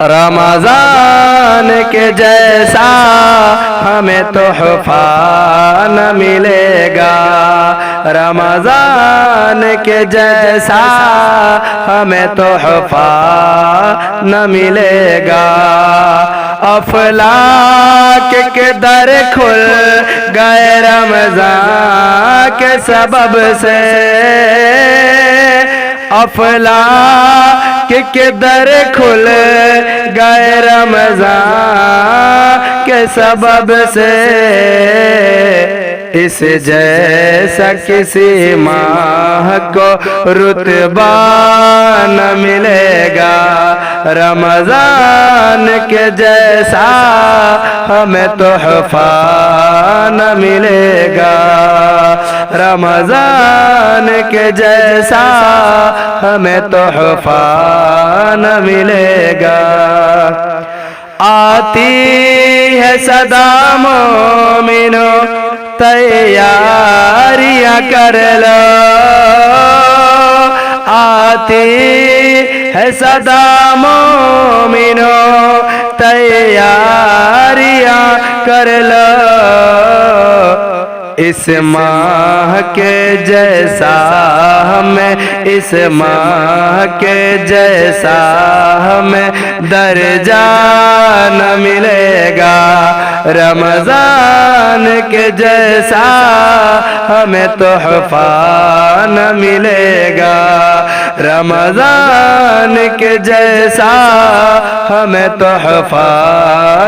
रमजान के जैसा हमें तोहफा न मिलेगा, रमजान के जैसा हमें तोहफा न मिलेगा। अफलाक के दर खुल गए रमजान के सबब से, अफलाक के दर खुल गए रमजान के सबब से। इस जैसा किसी माह को रुतबा न मिलेगा, रमजान के जैसा हमें तोहफा न मिलेगा, रमजान के जैसा हमें तोहफा न मिलेगा। आती है सदा मोमिनो तैयारियां कर लो, आती है सदा मोमिनो तैयारियां कर लो। इस माह के जैसा हमें, इस माह के जैसा हमें दर्जा न मिलेगा, रमजान के जैसा हमें तोहफा न मिलेगा, रमजान के जैसा हमें तोहफा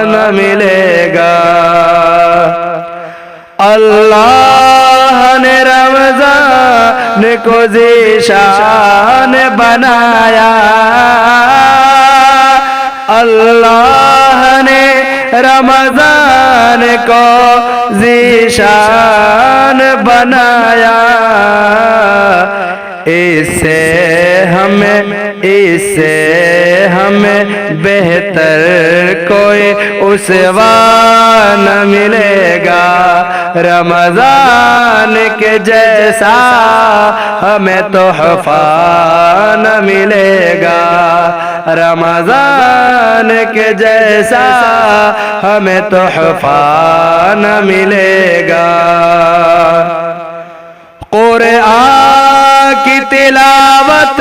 न मिलेगा। अल्लाह ने रमजान को ज़ीशान बनाया, अल्लाह ने रमजान को ज़ीशान बनाया। इससे हमें बेहतर कोई उसवा न मिलेगा, रमजान के जैसा हमें तोहफा न मिलेगा, रमजान के जैसा हमें तोहफा न मिलेगा। कुरान की तिलावत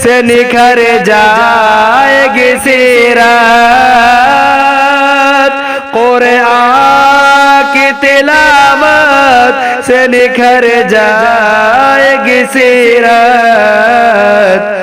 से निखर जाएगी सीरत, कुरान की तिलावत से निखर जाएगी सीरत।